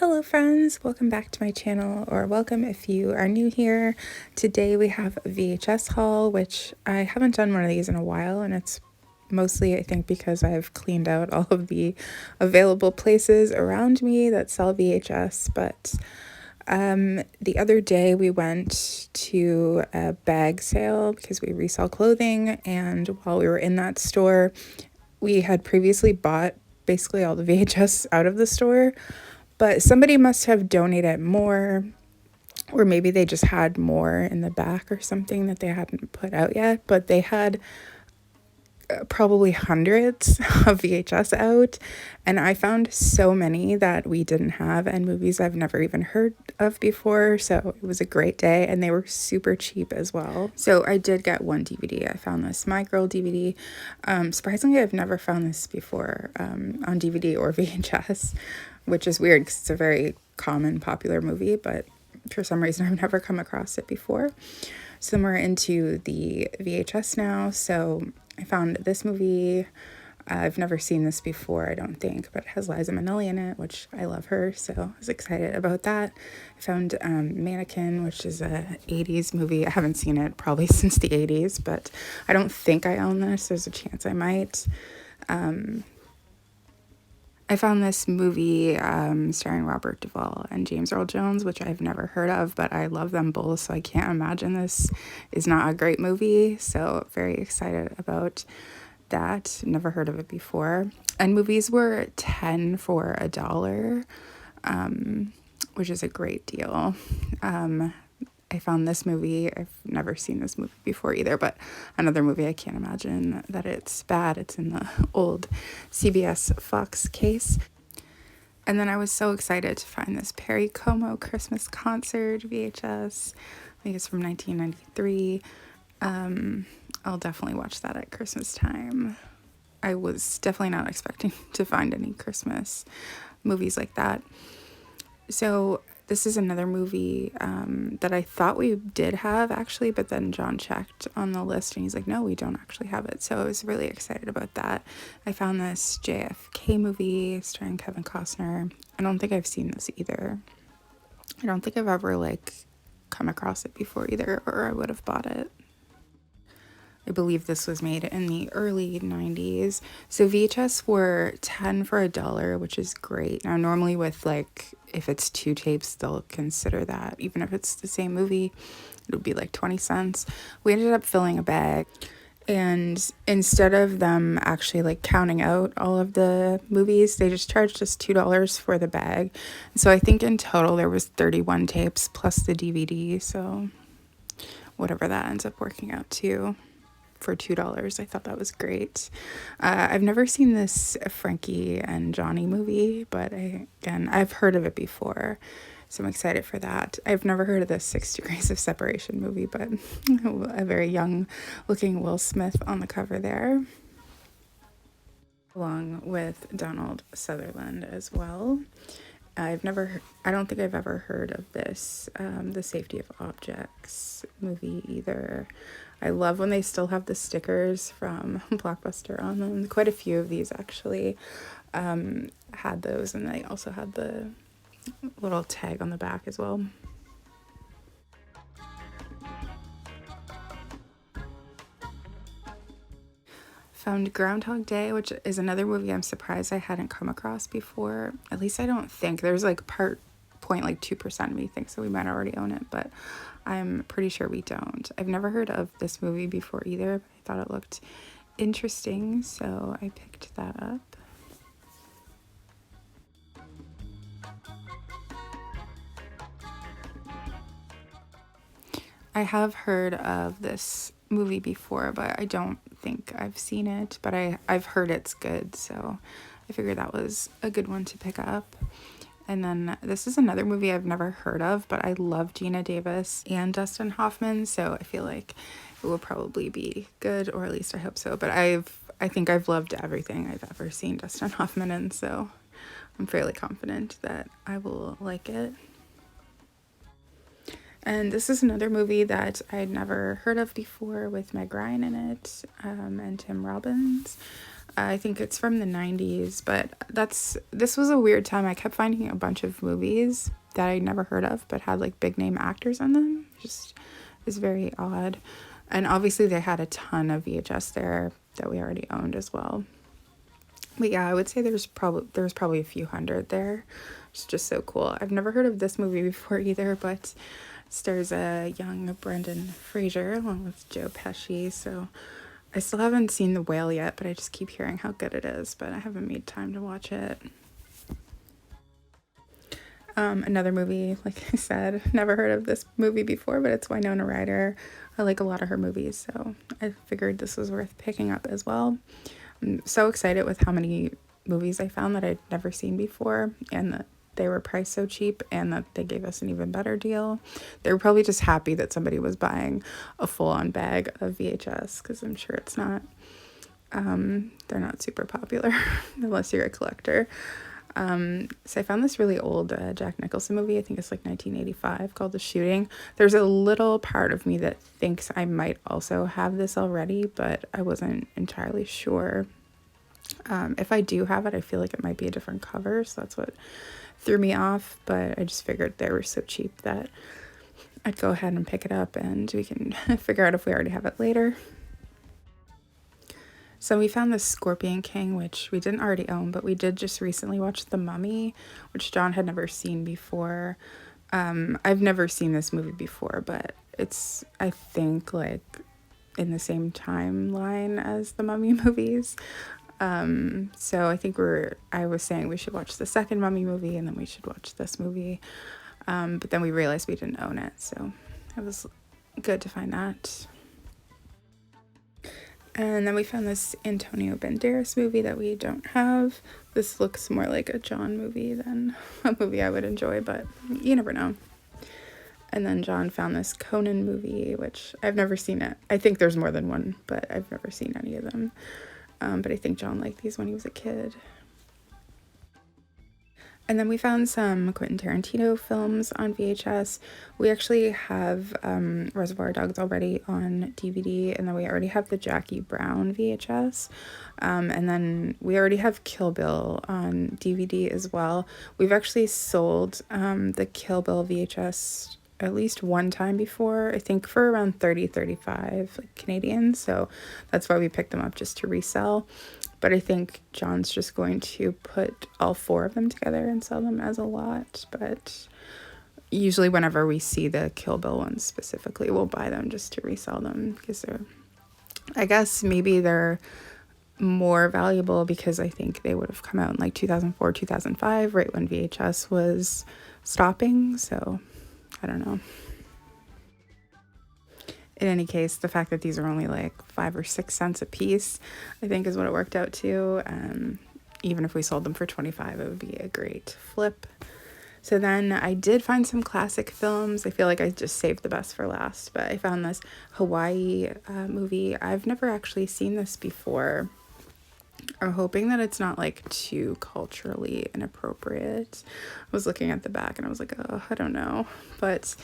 Hello friends, welcome back to my channel, or welcome if you are new here. Today we have a VHS haul, which I haven't done one of these in a while, and it's mostly I think because I've cleaned out all of the available places around me that sell VHS. But the other day we went to a bag sale because we resell clothing, and while we were in that store, we had previously bought basically all the VHS out of the store, but somebody must have donated more, or maybe they just had more in the back or something that they hadn't put out yet. But they had probably hundreds of VHS out, and I found so many that we didn't have, and movies I've never even heard of before. So it was a great day, and they were super cheap as well. So I did get one DVD. I found this My Girl DVD. Surprisingly, I've never found this before on DVD or VHS, which is weird because it's a very common, popular movie, but for some reason I've never come across it before. So then we're into the VHS now. So I found this movie. I've never seen this before, I don't think, but it has Liza Minnelli in it, which I love her, so I was excited about that. I found Mannequin, which is a 80s movie. I haven't seen it probably since the 80s, but I don't think I own this. There's a chance I might. I found this movie starring Robert Duvall and James Earl Jones, which I've never heard of, but I love them both, so I can't imagine this is not a great movie. So very excited about that. Never heard of it before. And movies were 10 for $1, which is a great deal. I found this movie. I've never seen this movie before either, but another movie I can't imagine that it's bad. It's in the old CBS Fox case. And then I was so excited to find this Perry Como Christmas Concert VHS. I think it's from 1993. I'll definitely watch that at Christmas time. I was definitely not expecting to find any Christmas movies like that. So this is another movie that I thought we did have actually, but then John checked on the list and he's like, no, we don't actually have it. So I was really excited about that. I found this JFK movie starring Kevin Costner. I don't think I've seen this either. I don't think I've ever come across it before either, or I would have bought it. I believe this was made in the early 90s. So VHS were 10 for $1, which is great. Now, normally with if it's 2 tapes, they'll consider that. Even if it's the same movie, it would be 20 cents. We ended up filling a bag. And instead of them actually counting out all of the movies, they just charged us $2 for the bag. So I think in total there was 31 tapes plus the DVD. So whatever that ends up working out to. For $2. I thought that was great. I've never seen this Frankie and Johnny movie, but I've heard of it before, so I'm excited for that. I've never heard of the 6 Degrees of Separation movie, but a very young looking Will Smith on the cover there, along with Donald Sutherland as well. I don't think I've ever heard of this, The Safety of Objects movie either. I love when they still have the stickers from Blockbuster on them. Quite a few of these actually had those, and they also had the little tag on the back as well. Found Groundhog Day, which is another movie I'm surprised I hadn't come across before. At least I don't think. There's part 0.2% of me thinks that we might already own it, but I'm pretty sure we don't. I've never heard of this movie before either, but I thought it looked interesting, so I picked that up. I have heard of this movie before, but I don't think I've seen it, but I've heard it's good, so I figured that was a good one to pick up. And then this is another movie I've never heard of, but I love Gina Davis and Dustin Hoffman, so I feel like it will probably be good, or at least I hope so. But I think I've loved everything I've ever seen Dustin Hoffman in, so I'm fairly confident that I will like it. And this is another movie that I'd never heard of before with Meg Ryan in it, and Tim Robbins. I think it's from the 90s, but this was a weird time. I kept finding a bunch of movies that I'd never heard of but had like big name actors in them. Just is very odd. And obviously they had a ton of VHS there that we already owned as well. But yeah, I would say there's probably a few hundred there. It's just so cool. I've never heard of this movie before either, but stars a young Brendan Fraser along with Joe Pesci. So I still haven't seen The Whale yet, but I just keep hearing how good it is, but I haven't made time to watch it. Another movie, like I said, never heard of this movie before, but it's Winona Ryder. I like a lot of her movies, so I figured this was worth picking up as well. I'm so excited with how many movies I found that I'd never seen before, and that they were priced so cheap, and that they gave us an even better deal. They were probably just happy that somebody was buying a full-on bag of VHS, because I'm sure it's not, they're not super popular unless you're a collector. So I found this really old Jack Nicholson movie. I think it's like 1985, called The Shooting. There's a little part of me that thinks I might also have this already, but I wasn't entirely sure. If I do have it, I feel like it might be a different cover, so that's what threw me off, but I just figured they were so cheap that I'd go ahead and pick it up and we can figure out if we already have it later. So we found the Scorpion King, which we didn't already own, but we did just recently watch The Mummy, which John had never seen before. I've never seen this movie before, but it's, I think, like in the same timeline as the Mummy movies. So I think I was saying we should watch the second Mummy movie and then we should watch this movie. But then we realized we didn't own it, so it was good to find that. And then we found this Antonio Banderas movie that we don't have. This looks more like a John movie than a movie I would enjoy, but you never know. And then John found this Conan movie, which I've never seen it. I think there's more than one, but I've never seen any of them. But I think John liked these when he was a kid. And then we found some Quentin Tarantino films on VHS. We actually have Reservoir Dogs already on DVD, and then we already have the Jackie Brown VHS. And then we already have Kill Bill on DVD as well. We've actually sold the Kill Bill VHS at least one time before, I think for around 35 Canadian. So that's why we picked them up, just to resell. But I think John's just going to put all 4 of them together and sell them as a lot. But usually whenever we see the Kill Bill ones specifically, we'll buy them just to resell them, because I guess maybe they're more valuable because I think they would have come out in like 2004, 2005, right when VHS was stopping. So I don't know. In any case, the fact that these are only like 5 or 6 cents a piece, I think is what it worked out to. Even if we sold them for 25, it would be a great flip. So then I did find some classic films. I feel like I just saved the best for last, but I found this Hawaii movie. I've never actually seen this before. I'm hoping that it's not like too culturally inappropriate. I was looking at the back and I was like, oh, I don't know. But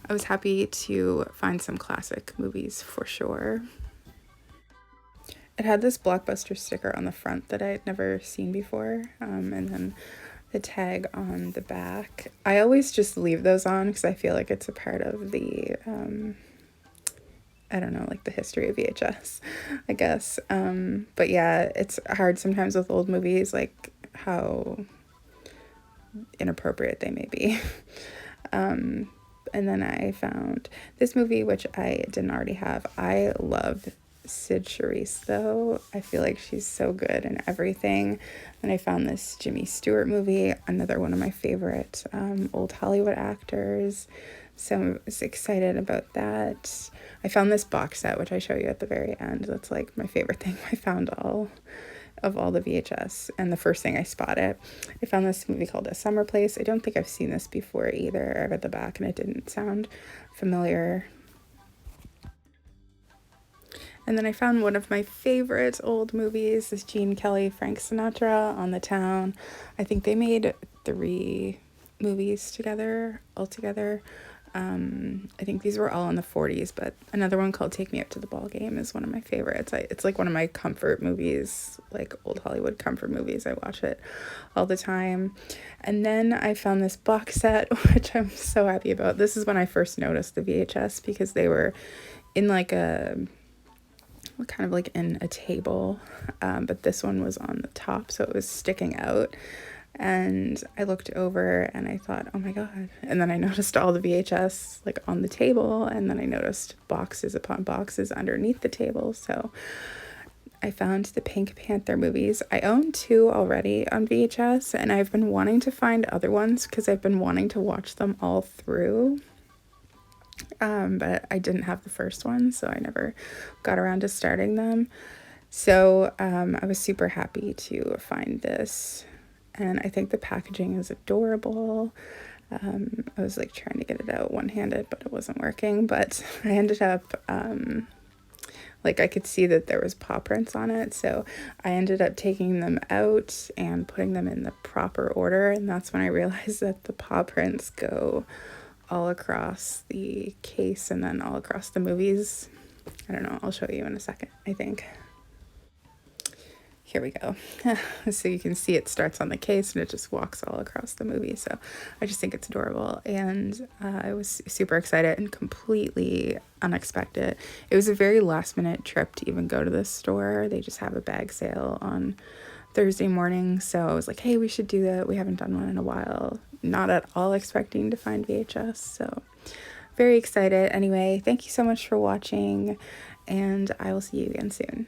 I was happy to find some classic movies for sure. It had this Blockbuster sticker on the front that I had never seen before, and then the tag on the back. I always just leave those on because I feel like it's a part of the, I don't know, like the history of VHS, I guess. But yeah, it's hard sometimes with old movies, like how inappropriate they may be. And then I found this movie, which I didn't already have. I love Sid Charisse, though. I feel like she's so good in everything. And I found this Jimmy Stewart movie, another one of my favorite old Hollywood actors. So I was excited about that. I found this box set, which I show you at the very end. That's like my favorite thing I found all the VHS, and the first thing I spotted. I found this movie called A Summer Place. I don't think I've seen this before either. I read the back and it didn't sound familiar. And then I found one of my favorite old movies, this Gene Kelly, Frank Sinatra, On the Town. I think they made 3 movies together, altogether. I think these were all in the 40s, but another one called Take Me Out to the Ball Game is one of my favorites. It's like one of my comfort movies, like old Hollywood comfort movies. I watch it all the time. And then I found this box set, which I'm so happy about. This is when I first noticed the VHS, because they were in like a kind of like in a table, but this one was on the top, so it was sticking out. And I looked over and I thought, oh my God. And then I noticed all the VHS like on the table, and then I noticed boxes upon boxes underneath the table. So I found the Pink Panther movies. I own 2 already on VHS, and I've been wanting to find other ones because I've been wanting to watch them all through. But I didn't have the first one, so I never got around to starting them. So I was super happy to find this. And I think the packaging is adorable. I was like trying to get it out one-handed, but it wasn't working. But I ended up, like I could see that there was paw prints on it. So I ended up taking them out and putting them in the proper order. And that's when I realized that the paw prints go all across the case and then all across the movies. I don't know. I'll show you in a second, I think. Here we go. So you can see it starts on the case and it just walks all across the movie. So I just think it's adorable. And I was super excited and completely unexpected. It was a very last minute trip to even go to this store. They just have a bag sale on Thursday morning. So I was like, hey, we should do that. We haven't done one in a while. Not at all expecting to find VHS. So very excited. Anyway, thank you so much for watching, and I will see you again soon.